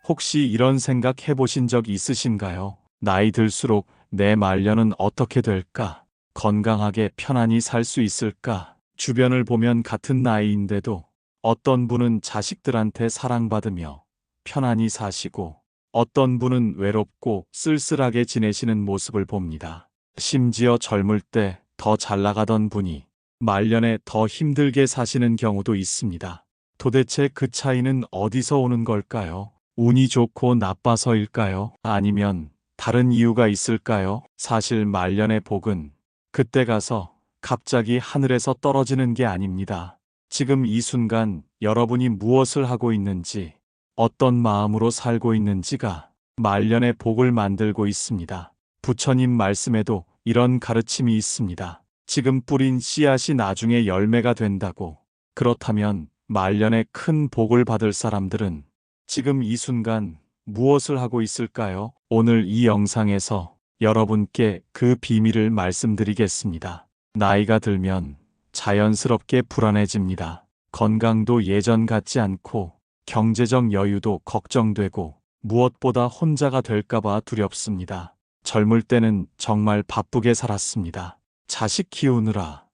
혹시 이런 생각 해보신 적 있으신가요? 나이 들수록 내 말년은 어떻게 될까? 건강하게 편안히 살 수 있을까? 주변을 보면 같은 나이인데도 어떤 분은 자식들한테 사랑받으며 편안히 사시고 어떤 분은 외롭고 쓸쓸하게 지내시는 모습을 봅니다. 심지어 젊을 때 더 잘 나가던 분이 말년에 더 힘들게 사시는 경우도 있습니다. 도대체 그 차이는 어디서 오는 걸까요? 운이 좋고 나빠서일까요? 아니면 다른 이유가 있을까요? 사실 말년의 복은 그때 가서 갑자기 하늘에서 떨어지는 게 아닙니다. 지금 이 순간 여러분이 무엇을 하고 있는지, 어떤 마음으로 살고 있는지가 말년의 복을 만들고 있습니다. 부처님 말씀에도 이런 가르침이 있습니다. 지금 뿌린 씨앗이 나중에 열매가 된다고. 그렇다면 말년에 큰 복을 받을 사람들은 지금 이 순간 무엇을 하고 있을까요? 오늘 이 영상에서 여러분께 그 비밀을 말씀드리겠습니다. 나이가 들면 자연스럽게 불안해집니다. 건강도 예전 같지 않고 경제적 여유도 걱정되고 무엇보다 혼자가 될까봐 두렵습니다. 젊을 때는 정말 바쁘게 살았습니다. 자식 키우느라,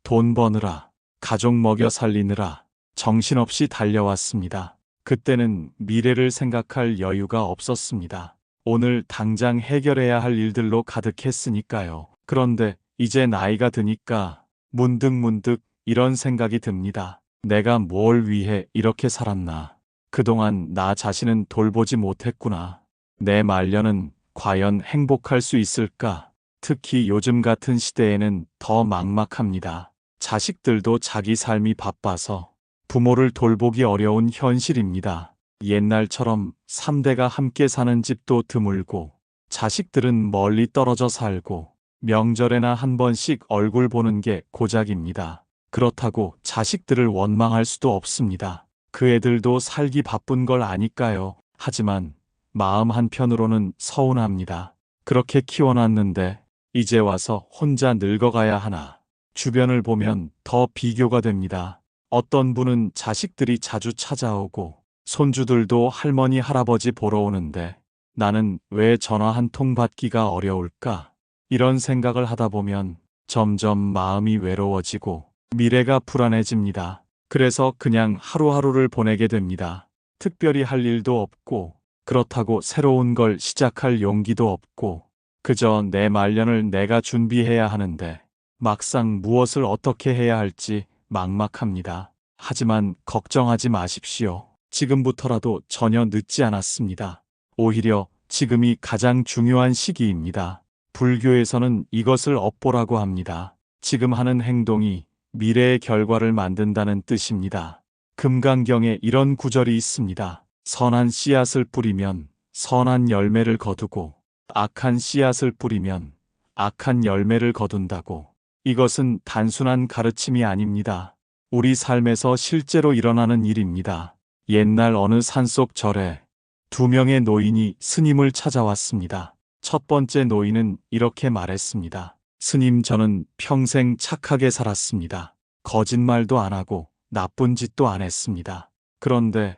돈 버느라, 가족 먹여 살리느라 정신없이 달려왔습니다. 그때는 미래를 생각할 여유가 없었습니다. 오늘 당장 해결해야 할 일들로 가득했으니까요. 그런데 이제 나이가 드니까 문득 이런 생각이 듭니다. 내가 뭘 위해 이렇게 살았나? 그동안 나 자신은 돌보지 못했구나. 내 말년은 과연 행복할 수 있을까? 특히 요즘 같은 시대에는 더 막막합니다. 자식들도 자기 삶이 바빠서 부모를 돌보기 어려운 현실입니다. 옛날처럼 3대가 함께 사는 집도 드물고 자식들은 멀리 떨어져 살고 명절에나 한 번씩 얼굴 보는 게 고작입니다. 그렇다고 자식들을 원망할 수도 없습니다. 그 애들도 살기 바쁜 걸 아니까요. 하지만 마음 한편으로는 서운합니다. 그렇게 키워놨는데 이제 와서 혼자 늙어가야 하나. 주변을 보면 더 비교가 됩니다. 어떤 분은 자식들이 자주 찾아오고 손주들도 할머니 할아버지 보러 오는데 나는 왜 전화 한 통 받기가 어려울까? 이런 생각을 하다 보면 점점 마음이 외로워지고 미래가 불안해집니다. 그래서 그냥 하루하루를 보내게 됩니다. 특별히 할 일도 없고 그렇다고 새로운 걸 시작할 용기도 없고 그저 내 말년을 내가 준비해야 하는데 막상 무엇을 어떻게 해야 할지 막막합니다. 하지만 걱정하지 마십시오. 지금부터라도 전혀 늦지 않았습니다. 오히려 지금이 가장 중요한 시기입니다. 불교에서는 이것을 업보라고 합니다. 지금 하는 행동이 미래의 결과를 만든다는 뜻입니다. 금강경에 이런 구절이 있습니다. 선한 씨앗을 뿌리면 선한 열매를 거두고 악한 씨앗을 뿌리면 악한 열매를 거둔다고. 이것은 단순한 가르침이 아닙니다. 우리 삶에서 실제로 일어나는 일입니다. 옛날 어느 산속 절에 두 명의 노인이 스님을 찾아왔습니다. 첫 번째 노인은 이렇게 말했습니다. 스님, 저는 평생 착하게 살았습니다. 거짓말도 안 하고 나쁜 짓도 안 했습니다. 그런데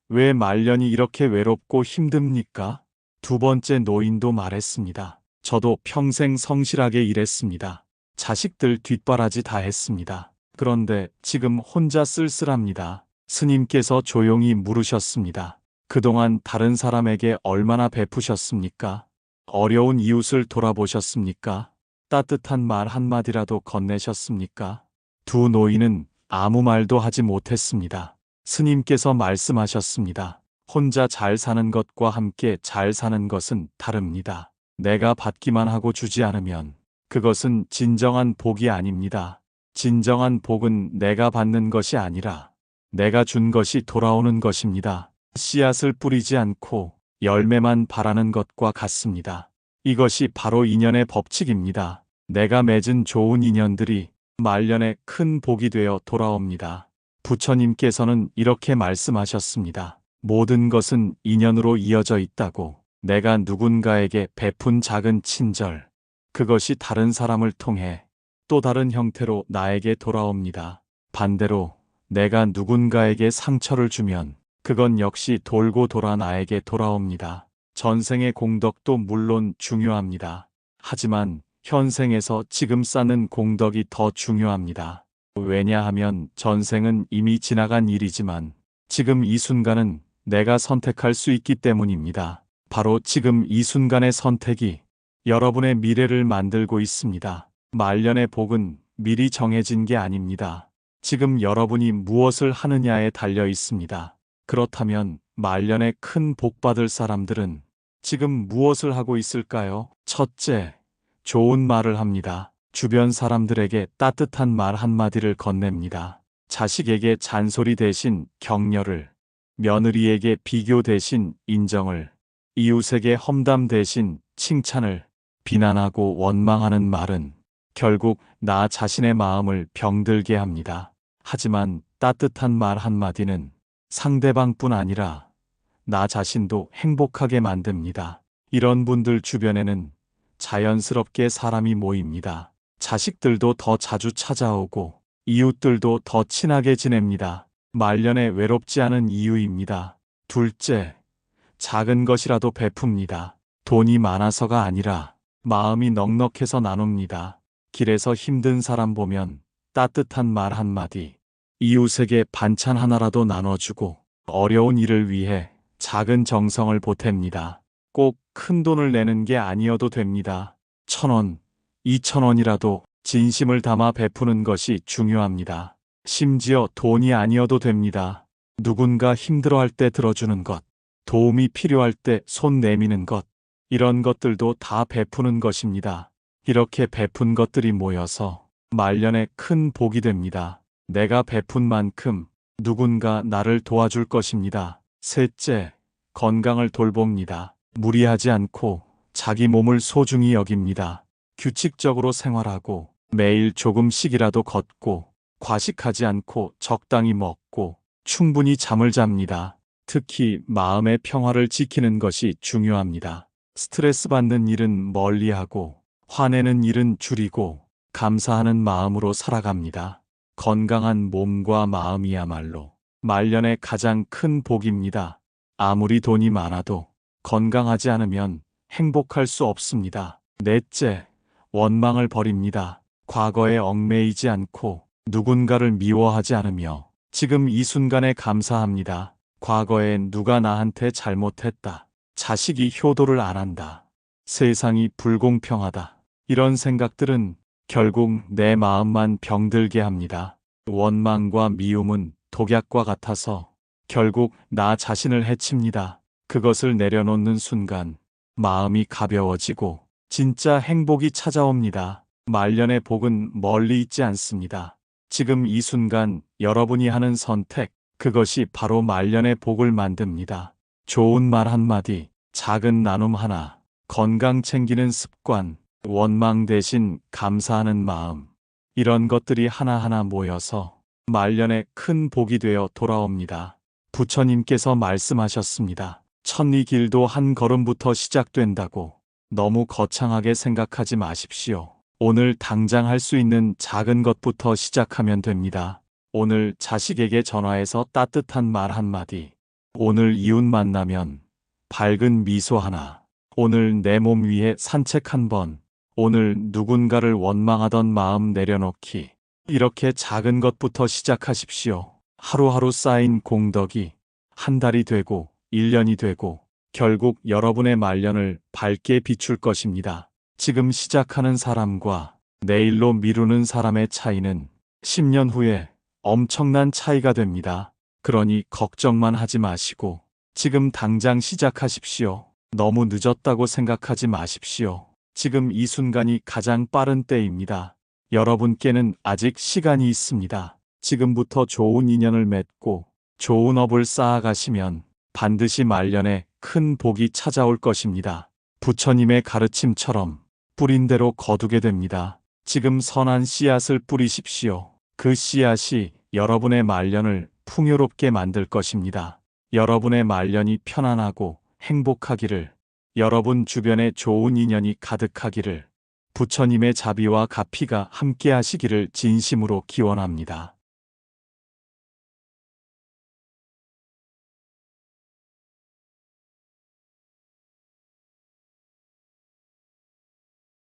왜 말년이 이렇게 외롭고 힘듭니까? 두 번째 노인도 말했습니다. 저도 평생 성실하게 일했습니다. 자식들 뒷바라지 다 했습니다. 그런데 지금 혼자 쓸쓸합니다. 스님께서 조용히 물으셨습니다. 그동안 다른 사람에게 얼마나 베푸셨습니까? 어려운 이웃을 돌아보셨습니까? 따뜻한 말 한마디라도 건네셨습니까? 두 노인은 아무 말도 하지 못했습니다. 스님께서 말씀하셨습니다. 혼자 잘 사는 것과 함께 잘 사는 것은 다릅니다. 내가 받기만 하고 주지 않으면 그것은 진정한 복이 아닙니다. 진정한 복은 내가 받는 것이 아니라 내가 준 것이 돌아오는 것입니다. 씨앗을 뿌리지 않고 열매만 바라는 것과 같습니다. 이것이 바로 인연의 법칙입니다. 내가 맺은 좋은 인연들이 말년에 큰 복이 되어 돌아옵니다. 부처님께서는 이렇게 말씀하셨습니다. 모든 것은 인연으로 이어져 있다고. 내가 누군가에게 베푼 작은 친절, 그것이 다른 사람을 통해 또 다른 형태로 나에게 돌아옵니다. 반대로 내가 누군가에게 상처를 주면 그건 역시 돌고 돌아 나에게 돌아옵니다. 전생의 공덕도 물론 중요합니다. 하지만 현생에서 지금 쌓는 공덕이 더 중요합니다. 왜냐하면 전생은 이미 지나간 일이지만 지금 이 순간은 내가 선택할 수 있기 때문입니다. 바로 지금 이 순간의 선택이 여러분의 미래를 만들고 있습니다. 말년의 복은 미리 정해진 게 아닙니다. 지금 여러분이 무엇을 하느냐에 달려 있습니다. 그렇다면 말년에 큰 복 받을 사람들은 지금 무엇을 하고 있을까요? 첫째, 좋은 말을 합니다. 주변 사람들에게 따뜻한 말 한마디를 건넵니다. 자식에게 잔소리 대신 격려를, 며느리에게 비교 대신 인정을, 이웃에게 험담 대신 칭찬을, 비난하고 원망하는 말은 결국 나 자신의 마음을 병들게 합니다. 하지만 따뜻한 말 한마디는 상대방뿐 아니라 나 자신도 행복하게 만듭니다. 이런 분들 주변에는 자연스럽게 사람이 모입니다. 자식들도 더 자주 찾아오고 이웃들도 더 친하게 지냅니다. 말년에 외롭지 않은 이유입니다. 둘째, 작은 것이라도 베풉니다. 돈이 많아서가 아니라 마음이 넉넉해서 나눕니다. 길에서 힘든 사람 보면 따뜻한 말 한마디, 이웃에게 반찬 하나라도 나눠주고 어려운 일을 위해 작은 정성을 보탭니다. 꼭 큰 돈을 내는 게 아니어도 됩니다. 1,000원, 2,000원이라도 진심을 담아 베푸는 것이 중요합니다. 심지어 돈이 아니어도 됩니다. 누군가 힘들어할 때 들어주는 것, 도움이 필요할 때 손 내미는 것, 이런 것들도 다 베푸는 것입니다. 이렇게 베푼 것들이 모여서 말년에 큰 복이 됩니다. 내가 베푼 만큼 누군가 나를 도와줄 것입니다. 셋째, 건강을 돌봅니다. 무리하지 않고 자기 몸을 소중히 여깁니다. 규칙적으로 생활하고 매일 조금씩이라도 걷고 과식하지 않고 적당히 먹고 충분히 잠을 잡니다. 특히 마음의 평화를 지키는 것이 중요합니다. 스트레스 받는 일은 멀리하고 화내는 일은 줄이고 감사하는 마음으로 살아갑니다. 건강한 몸과 마음이야말로 말년의 가장 큰 복입니다. 아무리 돈이 많아도 건강하지 않으면 행복할 수 없습니다. 넷째, 원망을 버립니다. 과거에 얽매이지 않고 누군가를 미워하지 않으며 지금 이 순간에 감사합니다. 과거엔 누가 나한테 잘못했다. 자식이 효도를 안 한다. 세상이 불공평하다. 이런 생각들은 결국 내 마음만 병들게 합니다. 원망과 미움은 독약과 같아서 결국 나 자신을 해칩니다. 그것을 내려놓는 순간 마음이 가벼워지고 진짜 행복이 찾아옵니다. 말년의 복은 멀리 있지 않습니다. 지금 이 순간 여러분이 하는 선택, 그것이 바로 말년의 복을 만듭니다. 좋은 말 한마디, 작은 나눔 하나, 건강 챙기는 습관, 원망 대신 감사하는 마음, 이런 것들이 하나하나 모여서 말년에 큰 복이 되어 돌아옵니다. 부처님께서 말씀하셨습니다. 천리 길도 한 걸음부터 시작된다고 너무 거창하게 생각하지 마십시오. 오늘 당장 할 수 있는 작은 것부터 시작하면 됩니다. 오늘 자식에게 전화해서 따뜻한 말 한마디, 오늘 이웃 만나면 밝은 미소 하나, 오늘 내 몸 위에 산책 한 번, 오늘 누군가를 원망하던 마음 내려놓기, 이렇게 작은 것부터 시작하십시오. 하루하루 쌓인 공덕이 한 달이 되고 1년이 되고 결국 여러분의 말년을 밝게 비출 것입니다. 지금 시작하는 사람과 내일로 미루는 사람의 차이는 10년 후에 엄청난 차이가 됩니다. 그러니 걱정만 하지 마시고 지금 당장 시작하십시오. 너무 늦었다고 생각하지 마십시오. 지금 이 순간이 가장 빠른 때입니다. 여러분께는 아직 시간이 있습니다. 지금부터 좋은 인연을 맺고 좋은 업을 쌓아가시면 반드시 말년에 큰 복이 찾아올 것입니다. 부처님의 가르침처럼 뿌린 대로 거두게 됩니다. 지금 선한 씨앗을 뿌리십시오. 그 씨앗이 여러분의 말년을 풍요롭게 만들 것입니다. 여러분의 말년이 편안하고 행복하기를, 여러분 주변에 좋은 인연이 가득하기를, 부처님의 자비와 가피가 함께 하시기를 진심으로 기원합니다.